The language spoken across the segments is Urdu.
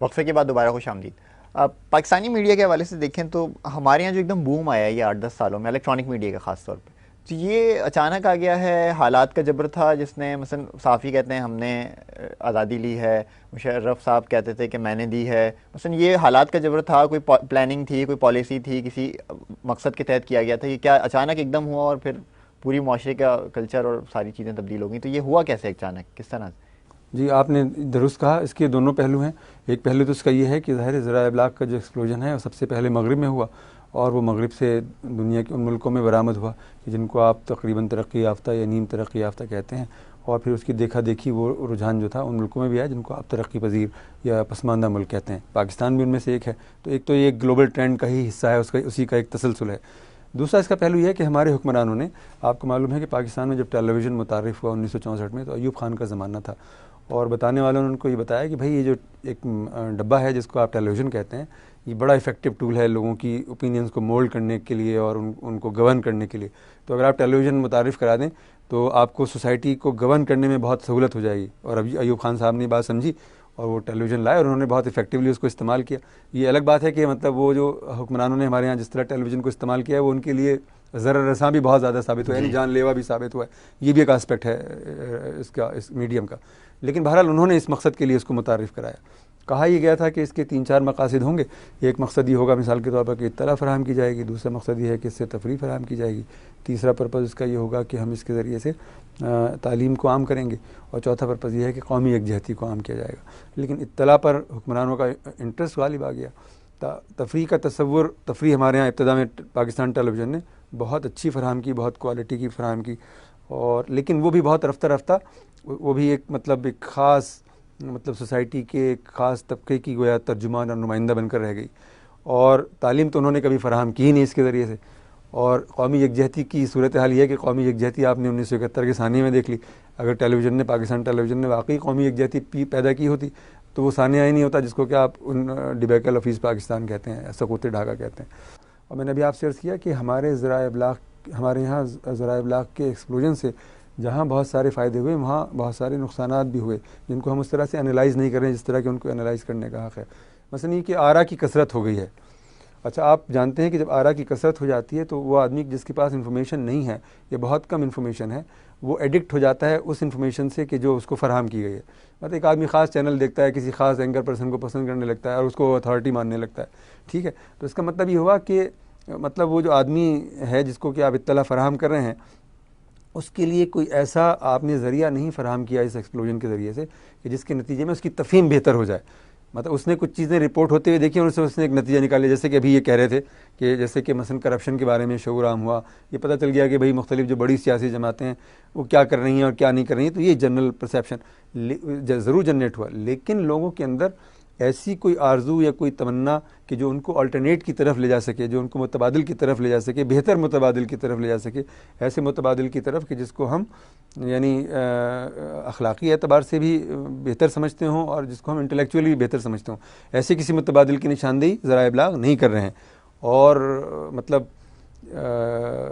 وقفے کے بعد دوبارہ خوش آمدید. پاکستانی میڈیا کے حوالے سے دیکھیں تو ہمارے یہاں جو ایک دم بوم آیا ہے یہ 8-10 سالوں میں الیکٹرانک میڈیا کا خاص طور پہ، تو یہ اچانک آ گیا ہے، حالات کا جبر تھا جس نے مثلا صحافی کہتے ہیں ہم نے آزادی لی ہے، مشرف صاحب کہتے تھے کہ میں نے دی ہے، مثلا یہ حالات کا جبر تھا، کوئی پلاننگ تھی، کوئی پالیسی تھی، کسی مقصد کے تحت کیا گیا تھا، یہ کیا اچانک ایک دم ہوا اور پھر پوری معاشرے کا کلچر اور ساری چیزیں تبدیل ہو گئیں؟ تو یہ ہوا کیسے اچانک، کس طرح سے؟ جی آپ نے درست کہا، اس کے دونوں پہلو ہیں. ایک پہلو تو اس کا یہ ہے کہ ظاہر ذرائع ابلاغ کا جو ایکسپلوژن ہے وہ سب سے پہلے مغرب میں ہوا، اور وہ مغرب سے دنیا کے ان ملکوں میں برآمد ہوا جن کو آپ تقریباً ترقی یافتہ یا نیم ترقی یافتہ کہتے ہیں، اور پھر اس کی دیکھا دیکھی وہ رجحان جو تھا ان ملکوں میں بھی آیا جن کو آپ ترقی پذیر یا پسماندہ ملک کہتے ہیں. پاکستان بھی ان میں سے ایک ہے. تو ایک تو یہ گلوبل ٹرینڈ کا ہی حصہ ہے، اسی کا ایک تسلسل ہے. دوسرا اس کا پہلو یہ ہے کہ ہمارے حکمرانوں نے، آپ کو معلوم ہے کہ پاکستان میں جب ٹیلی ویژن متعارف ہوا 1964 میں، تو ایوب خان کا زمانہ تھا، اور بتانے والوں نے ان کو یہ بتایا کہ بھائی یہ جو ایک ڈبہ ہے جس کو آپ ٹیلی ویژن کہتے ہیں، یہ بڑا افیکٹو ٹول ہے لوگوں کی اوپینینز کو مولڈ کرنے کے لیے اور ان کو گورن کرنے کے لیے. تو اگر آپ ٹیلی ویژن متعارف کرا دیں تو آپ کو سوسائٹی کو گورن کرنے میں بہت سہولت ہو جائے گی. اور اب ایوب خان صاحب نے بات سمجھی اور وہ ٹیلی ویژن لائے اور انہوں نے بہت افیکٹولی اس کو استعمال کیا. یہ الگ بات ہے کہ مطلب وہ جو حکمرانوں نے ہمارے یہاں جس طرح ٹیلی ویژن کو استعمال کیا ہے وہ ان کے لیے ضرر رساں بھی بہت زیادہ ثابت ہوا ہے، یعنی جان لیوا بھی ثابت ہوا ہے. یہ بھی ایک آسپیکٹ ہے اس میڈیم کا. لیکن بہرحال انہوں نے اس مقصد کے لیے اس کو متعارف کرایا. کہا یہ گیا تھا کہ اس کے 3-4 مقاصد ہوں گے. ایک مقصد یہ ہوگا مثال کے طور پر کہ اطلاع فراہم کی جائے گی، دوسرا مقصد یہ ہے کہ اس سے تفریح فراہم کی جائے گی، تیسرا پرپز اس کا یہ ہوگا کہ ہم اس کے ذریعے سے تعلیم کو عام کریں گے، اور چوتھا پرپز یہ ہے کہ قومی یکجہتی کو عام کیا جائے گا. لیکن اطلاع پر حکمرانوں کا انٹرسٹ غالب آ گیا. تفریح کا تصور، تفریح ہمارے ہاں ابتدا میں پاکستان ٹیلی ویژن نے بہت اچھی فراہم کی، بہت کوالٹی کی فراہم کی، اور لیکن وہ بھی بہت رفتہ رفتہ، وہ بھی ایک ایک خاص سوسائٹی کے ایک خاص طبقے کی گویا ترجمان اور نمائندہ بن کر رہ گئی. اور تعلیم تو انہوں نے کبھی فراہم کی ہی نہیں اس کے ذریعے سے. اور قومی یکجہتی کی صورتحال یہ ہے کہ قومی یکجہتی آپ نے 1971 کے ثانیے میں دیکھ لی. اگر ٹیلی ویژن نے، پاکستان ٹیلی ویژن نے واقعی قومی یکجہتی پیدا کی ہوتی تو وہ ثانیہ ہی نہیں ہوتا جس کو کہ آپ ڈبیکل آفیس پاکستان کہتے ہیں، سقوط ڈھاکہ کہتے ہیں. اور میں نے ابھی آپ سے عرض کیا کہ ہمارے یہاں ذرائع ابلاغ کے ایکسپلوژن سے جہاں بہت سارے فائدے ہوئے وہاں بہت سارے نقصانات بھی ہوئے جن کو ہم اس طرح سے انالائز نہیں کر رہے ہیں جس طرح کہ ان کو انالائز کرنے کا حق ہے. مثلا یہ کہ آرا کی کثرت ہو گئی ہے. اچھا آپ جانتے ہیں کہ جب آرا کی کثرت ہو جاتی ہے تو وہ آدمی جس کے پاس انفارمیشن نہیں ہے یا بہت کم انفارمیشن ہے، وہ ایڈکٹ ہو جاتا ہے اس انفارمیشن سے کہ جو اس کو فراہم کی گئی ہے. مطلب ایک آدمی خاص چینل دیکھتا ہے، کسی خاص اینکر پرسن کو پسند کرنے لگتا ہے اور اس کو اتھارٹی ماننے لگتا ہے. ٹھیک ہے، تو اس کا مطلب یہ ہوا کہ وہ جو آدمی ہے جس کو کہ آپ اطلاع فراہم کر رہے ہیں اس کے لیے کوئی ایسا آپ نے ذریعہ نہیں فراہم کیا اس ایکسپلوژن کے ذریعے سے کہ جس کے نتیجے میں اس کی تفہیم بہتر ہو جائے. مطلب اس نے کچھ چیزیں رپورٹ ہوتے ہوئے دیکھی اور اس نے ایک نتیجہ نکالے. جیسے کہ ابھی یہ کہہ رہے تھے کہ جیسے کہ مثلا کرپشن کے بارے میں شعور عام ہوا، یہ پتہ چل گیا کہ بھئی مختلف جو بڑی سیاسی جماعتیں ہیں وہ کیا کر رہی ہیں اور کیا نہیں کر رہی ہیں. تو یہ جنرل پرسیپشن ضرور جنریٹ ہوا، لیکن لوگوں کے اندر ایسی کوئی آرزو یا کوئی تمنا کہ جو ان کو الٹرنیٹ کی طرف لے جا سکے، جو ان کو متبادل کی طرف لے جا سکے، بہتر متبادل کی طرف لے جا سکے، ایسے متبادل کی طرف کہ جس کو ہم یعنی اخلاقی اعتبار سے بھی بہتر سمجھتے ہوں اور جس کو ہم انٹلیکچولی بھی بہتر سمجھتے ہوں، ایسے کسی متبادل کی نشاندہی ذرائع ابلاغ نہیں کر رہے ہیں. اور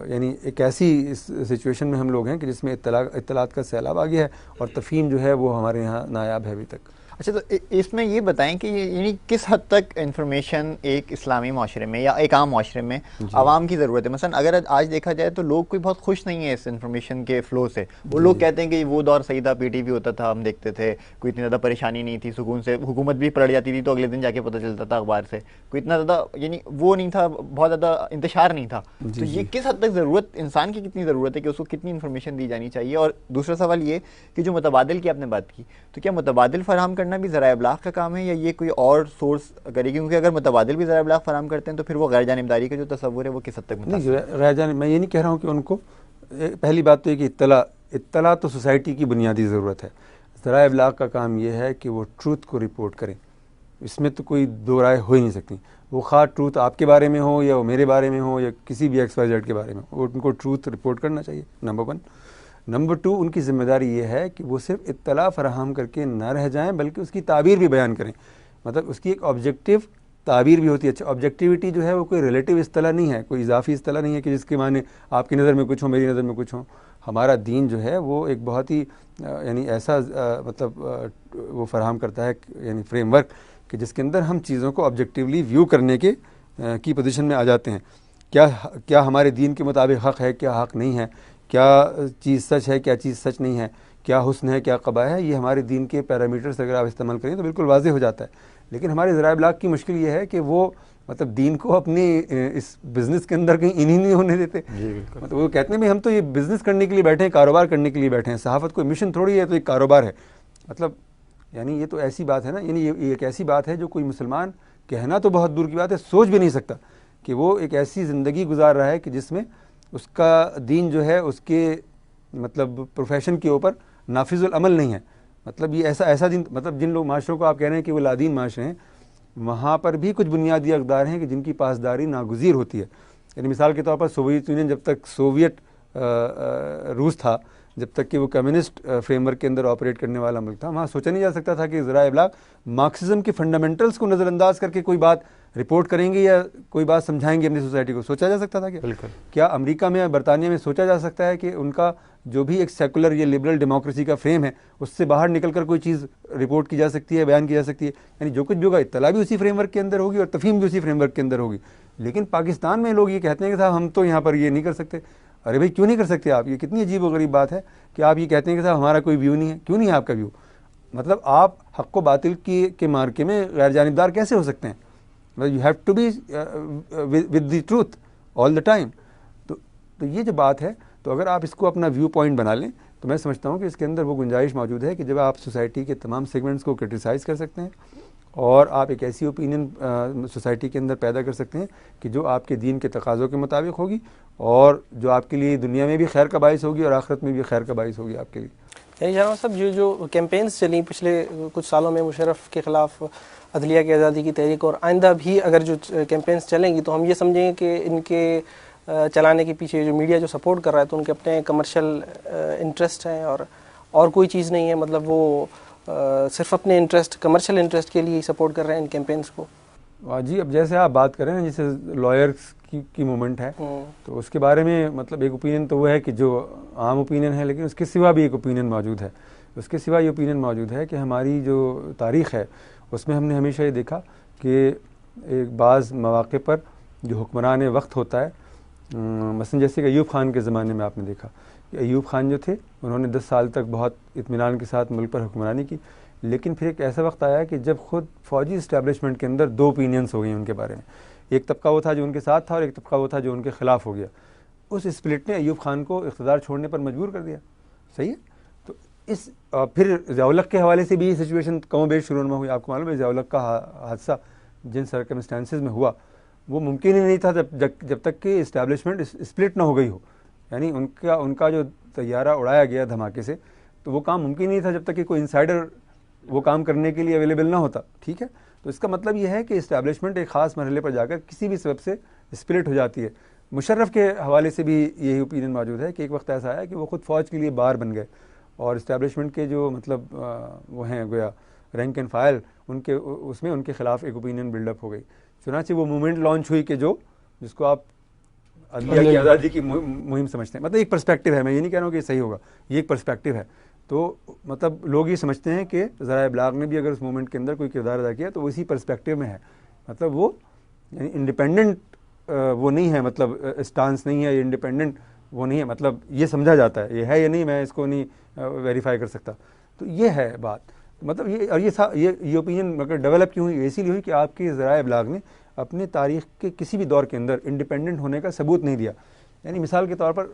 یعنی ایک ایسی سچویشن میں ہم لوگ ہیں کہ جس میں اطلاعات کا سیلاب آ گیا ہے اور تفہیم جو ہے وہ ہمارے یہاں نایاب ہے ابھی تک. اچھا، تو اس میں یہ بتائیں کہ یعنی کس حد تک انفارمیشن ایک اسلامی معاشرے میں یا ایک عام معاشرے میں عوام کی ضرورت ہے؟ مثلا اگر آج دیکھا جائے تو لوگ کوئی بہت خوش نہیں ہے اس انفارمیشن کے فلو سے. وہ لوگ کہتے ہیں کہ وہ دور صحیح تھا، پی ٹی وی ہوتا تھا، ہم دیکھتے تھے، کوئی اتنی زیادہ پریشانی نہیں تھی، سکون سے حکومت بھی پلٹ جاتی تھی تو اگلے دن جا کے پتہ چلتا تھا اخبار سے، کوئی اتنا زیادہ یعنی وہ نہیں تھا، بہت زیادہ انتشار نہیں تھا. تو یہ کس حد تک ضرورت، انسان کی کتنی ضرورت ہے کہ اس کو کتنی انفارمیشن دی جانی چاہیے؟ اور دوسرا سوال یہ کہ جو متبادل کی آپ نے بات کی، تو کیا متبادل فراہم کرنا بھی ذرائع ابلاغ کا کام ہے یا یہ کوئی اور سورس کرے گی؟ کیونکہ اگر متبادل بھی ذرائع ابلاغ فراہم کرتے ہیں تو پھر وہ غیر جانبداری کا جو تصور ہے وہ کس حد تک متاثر ہے؟ غیر جانب میں یہ نہیں کہہ رہا ہوں کہ ان کو، پہلی بات تو یہ کہ اطلاع تو سوسائٹی کی بنیادی ضرورت ہے. ذرائع ابلاغ کا کام یہ ہے کہ وہ ٹروتھ کو رپورٹ کریں، اس میں تو کوئی دو رائے ہو ہی نہیں سکتی. وہ خواہ ٹروتھ آپ کے بارے میں ہو یا وہ میرے بارے میں ہو یا کسی بھی ایکس وائی زیڈ کے بارے میں ہو، ان کو ٹروتھ رپورٹ کرنا چاہیے، نمبر 1. نمبر 2، ان کی ذمہ داری یہ ہے کہ وہ صرف اطلاع فراہم کر کے نہ رہ جائیں بلکہ اس کی تعبیر بھی بیان کریں. مطلب اس کی ایک آبجیکٹو تعبیر بھی ہوتی ہے. اچھا، آبجیکٹیوٹی جو ہے وہ کوئی ریلیٹیو اصطلاح نہیں ہے، کوئی اضافی اصطلاح نہیں ہے کہ جس کے معنی آپ کی نظر میں کچھ ہو، میری نظر میں کچھ ہو. ہمارا دین جو ہے وہ ایک بہت ہی یعنی ایسا وہ فراہم کرتا ہے یعنی فریم ورک کہ جس کے اندر ہم چیزوں کو آبجیکٹیولی ویو کرنے کی پوزیشن میں آ جاتے ہیں. کیا ہمارے دین کے مطابق حق ہے, کیا حق نہیں ہے, کیا چیز سچ ہے, کیا چیز سچ نہیں ہے, کیا حسن ہے, کیا قباح ہے. یہ ہمارے دین کے پیرامیٹرز اگر آپ استعمال کریں تو بالکل واضح ہو جاتا ہے. لیکن ہمارے ذرائع ابلاغ کی مشکل یہ ہے کہ وہ مطلب دین کو اپنی اس بزنس کے اندر کہیں انہی نہیں ہونے دیتے. مطلب وہ کہتے ہیں بھی ہم تو یہ بزنس کرنے کے لیے بیٹھے ہیں, کاروبار کرنے کے لیے بیٹھے ہیں. صحافت کوئی مشن تھوڑی ہے, تو ایک کاروبار ہے. مطلب یعنی یہ تو ایسی بات ہے نا, یعنی یہ ایک ایسی بات ہے جو کوئی مسلمان کہنا تو بہت دور کی بات ہے, سوچ بھی نہیں سکتا کہ وہ ایک ایسی زندگی گزار رہا ہے کہ جس میں اس کا دین جو ہے اس کے مطلب پروفیشن کے اوپر نافذ العمل نہیں ہے. مطلب یہ ایسا دین, مطلب جن لوگ معاشروں کو آپ کہہ رہے ہیں کہ وہ لادین معاشرے ہیں, وہاں پر بھی کچھ بنیادی اقدار ہیں کہ جن کی پاسداری ناگزیر ہوتی ہے. یعنی مثال کے طور پر سوویت یونین, جب تک سوویت روس تھا, جب تک کہ وہ کمیونسٹ فریم ورک کے اندر آپریٹ کرنے والا ملک تھا, وہاں سوچا نہیں جا سکتا تھا کہ ذرائع ابلاغ مارکسزم کے فنڈامنٹلز کو نظر انداز کر کے کوئی بات رپورٹ کریں گے یا کوئی بات سمجھائیں گے اپنی سوسائٹی کو. سوچا جا سکتا تھا کیا امریکہ میں, برطانیہ میں سوچا جا سکتا ہے کہ ان کا جو بھی ایک سیکولر یا لبرل ڈیموکریسی کا فریم ہے اس سے باہر نکل کر کوئی چیز رپورٹ کی جا سکتی ہے, بیان کی جا سکتی ہے. یعنی جو کچھ بھی ہوگا اطلاع بھی اسی فریم ورک کے اندر ہوگی اور تفہیم بھی اسی فریم ورک کے اندر ہوگی. لیکن پاکستان میں لوگ یہ کہتے ہیں کہ صاحب ہم تو یہاں پر یہ نہیں کر سکتے. ارے بھائی کیوں نہیں کر سکتے آپ؟ یہ کتنی عجیب و غریب بات ہے کہ آپ یہ کہتے ہیں کہ صاحب ہمارا کوئی ویو نہیں ہے. کیوں نہیں ہے آپ کا ویو؟ مطلب آپ حق و باطل کے مارکے میں غیر جانبدار کیسے ہو سکتے ہیں؟ You have to be with the truth all the time. تو یہ جو بات ہے, تو اگر آپ اس کو اپنا ویو پوائنٹ بنا لیں تو میں سمجھتا ہوں کہ اس کے اندر وہ گنجائش موجود ہے کہ جب آپ سوسائٹی کے تمام سیگمنٹس کو کرٹیسائز کر سکتے ہیں اور آپ ایک ایسی اوپینین سوسائٹی کے اندر پیدا کر سکتے ہیں کہ جو آپ کے دین کے تقاضوں کے مطابق ہوگی اور جو آپ کے لیے دنیا میں بھی خیر کا باعث ہوگی اور آخرت میں بھی خیر کا باعث ہوگی آپ کے لیے. یعنی جناب صاحب جو کیمپینز چلیں پچھلے کچھ سالوں میں مشرف کے خلاف, عدلیہ کی آزادی کی تحریک, اور آئندہ بھی اگر جو کیمپینز چلیں گی تو ہم یہ سمجھیں گے کہ ان کے چلانے کے پیچھے جو میڈیا جو سپورٹ کر رہا ہے تو ان کے اپنے کمرشل انٹرسٹ ہیں اور کوئی چیز نہیں ہے. مطلب وہ صرف اپنے انٹرسٹ, کمرشل انٹرسٹ کے لیے ہی سپورٹ کر رہے ہیں ان کیمپینز کو. جی, اب جیسے آپ بات کریں نا, جیسے لائرس کی موومنٹ ہے, تو اس کے بارے میں مطلب ایک اوپینین تو وہ ہے کہ جو عام اوپینین ہے, لیکن اس کے سوا بھی ایک اوپینین موجود ہے. اس کے سوا یہ اوپینین موجود ہے کہ ہماری جو تاریخ ہے اس میں ہم نے ہمیشہ یہ دیکھا کہ ایک بعض مواقع پر جو حکمران وقت ہوتا ہے, مثلا جیسے کہ ایوب خان کے زمانے میں آپ نے دیکھا کہ ایوب خان جو تھے انہوں نے 10 سال تک بہت اطمینان کے ساتھ ملک پر حکمرانی کی. لیکن پھر ایک ایسا وقت آیا کہ جب خود فوجی اسٹیبلشمنٹ کے اندر 2 اوپینینس ہو گئی ان کے بارے میں. ایک طبقہ وہ تھا جو ان کے ساتھ تھا اور ایک طبقہ وہ تھا جو ان کے خلاف ہو گیا. اس اسپلٹ نے ایوب خان کو اقتدار چھوڑنے پر مجبور کر دیا. صحیح ہے. تو اس پھر ضیاء الحق کے حوالے سے بھی یہ سچویشن کم و بیش شروع میں ہوئی. آپ کو معلوم ہے ضیاء الحق کا حادثہ جن سرکمسٹانسز میں ہوا وہ ممکن ہی نہیں تھا جب تک کہ اسٹیبلشمنٹ اسپلٹ نہ ہو گئی ہو. یعنی ان کا جو طیارہ اڑایا گیا دھماکے سے, تو وہ کام ممکن نہیں تھا جب تک کہ کوئی انسائڈر وہ کام کرنے کے لیے اویلیبل نہ ہوتا. ٹھیک ہے. تو اس کا مطلب یہ ہے کہ اسٹیبلشمنٹ ایک خاص مرحلے پر جا کر کسی بھی سبب سے اسپلٹ ہو جاتی ہے. مشرف کے حوالے سے بھی یہی اوپینین موجود ہے کہ ایک وقت ایسا آیا کہ وہ خود فوج کے لیے بار بن گئے اور اسٹیبلشمنٹ کے جو مطلب وہ ہیں گویا رینک اینڈ فائل, اس میں ان کے خلاف ایک اوپینین بلڈ اپ ہو گئی. چنانچہ وہ موومنٹ لانچ ہوئی کہ جس کو آپ عدلیہ کی آزادی کی مہم سمجھتے ہیں. مطلب ایک پرسپیکٹو ہے, میں یہ نہیں کہہ رہا ہوں کہ یہ صحیح ہوگا, یہ ایک پرسپیکٹو ہے. تو مطلب لوگ یہ سمجھتے ہیں کہ ذرائع ابلاغ نے بھی اگر اس موومنٹ کے اندر کوئی کردار ادا کیا تو وہ اسی پرسپیکٹو میں ہے. مطلب وہ یعنی انڈیپینڈنٹ وہ نہیں ہے, مطلب اسٹانس نہیں ہے, انڈیپینڈنٹ وہ نہیں ہے. مطلب یہ سمجھا جاتا ہے, یہ ہے یا نہیں, میں اس کو نہیں ویریفائی کر سکتا. تو یہ ہے بات. مطلب یہ اوپینین مگر ڈیولپ کیوں ہوئی, اسی لیے ہوئی کہ آپ کے ذرائع ابلاغ نے اپنے تاریخ کے کسی بھی دور کے اندر انڈیپینڈنٹ ہونے کا ثبوت نہیں دیا. یعنی مثال کے طور پر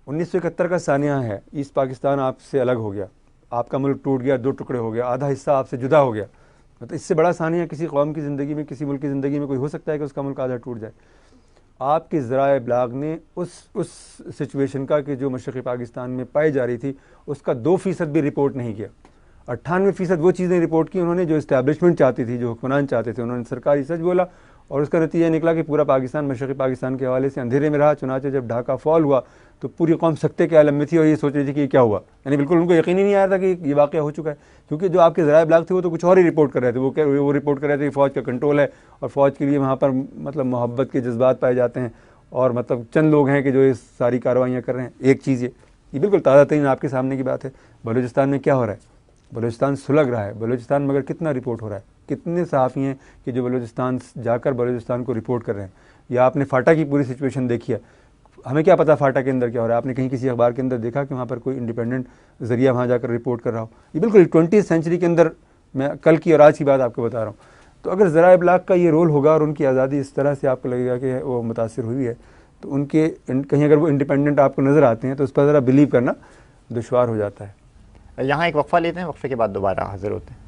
1971 کا سانحہ ہے, ایسٹ پاکستان آپ سے الگ ہو گیا, آپ کا ملک ٹوٹ گیا, 2 ٹکڑے ہو گیا, آدھا حصہ آپ سے جدا ہو گیا. مطلب اس سے بڑا سانحہ کسی قوم کی زندگی میں, کسی ملک کی زندگی میں کوئی ہو سکتا ہے کہ اس کا ملک آدھا ٹوٹ جائے. آپ کے ذرائع ابلاغ نے اس سچویشن کا کہ جو مشرقی پاکستان میں پائی جا رہی تھی اس کا 2% بھی رپورٹ نہیں کیا. 98% وہ چیزیں رپورٹ کی انہوں نے جو اسٹیبلشمنٹ چاہتی تھی, جو حکمران چاہتے تھے. انہوں نے سرکاری سچ بولا اور اس کا نتیجہ نکلا کہ پورا پاکستان مشرقی پاکستان کے حوالے سے اندھیرے میں رہا. چنانچہ جب ڈھاکہ فال ہوا تو پوری قوم سکتے کے عالم میں تھی اور یہ سوچ رہی تھی کہ یہ کیا ہوا. یعنی بالکل ان کو یقین ہی نہیں آیا تھا کہ یہ واقعہ ہو چکا ہے, کیونکہ جو آپ کے ذرائع ابلاغ تھے وہ تو کچھ اور ہی رپورٹ کر رہے تھے. وہ رپورٹ کر رہے تھے کہ فوج کا کنٹرول ہے اور فوج کے لیے وہاں پر مطلب محبت کے جذبات پائے جاتے ہیں اور مطلب چند لوگ ہیں کہ جو یہ ساری کارروائیاں کر رہے ہیں. ایک چیز یہ بالکل تازہ ترین آپ کے سامنے کی بات ہے. بلوچستان میں کیا ہو رہا ہے؟ بلوچستان سلگ رہا ہے. بلوچستان مگر کتنا رپورٹ ہو رہا ہے؟ کتنے صحافی ہیں کہ جو بلوچستان جا کر بلوچستان کو رپورٹ کر رہے ہیں. یا آپ نے فاٹا کی پوری سچویشن دیکھی ہے, ہمیں کیا پتا فاٹا کے اندر کیا ہو رہا ہے. آپ نے کہیں کسی اخبار کے اندر دیکھا کہ وہاں پر کوئی انڈیپینڈنٹ ذریعہ وہاں جا کر رپورٹ کر رہا ہو؟ یہ بالکل 20th سینچری کے اندر, میں کل کی اور آج کی بات آپ کو بتا رہا ہوں. تو اگر ذرائع ابلاغ کا یہ رول ہوگا اور ان کی آزادی اس طرح سے آپ کو لگے گا کہ وہ متاثر ہوئی ہے, تو ان کے کہیں اگر وہ انڈیپینڈنٹ آپ کو نظر آتے ہیں تو اس پر ذرا بلیو کرنا دشوار ہو جاتا ہے. یہاں ایک وقفہ لیتے ہیں, وقفے کے بعد دوبارہ حاضر ہوتے ہیں.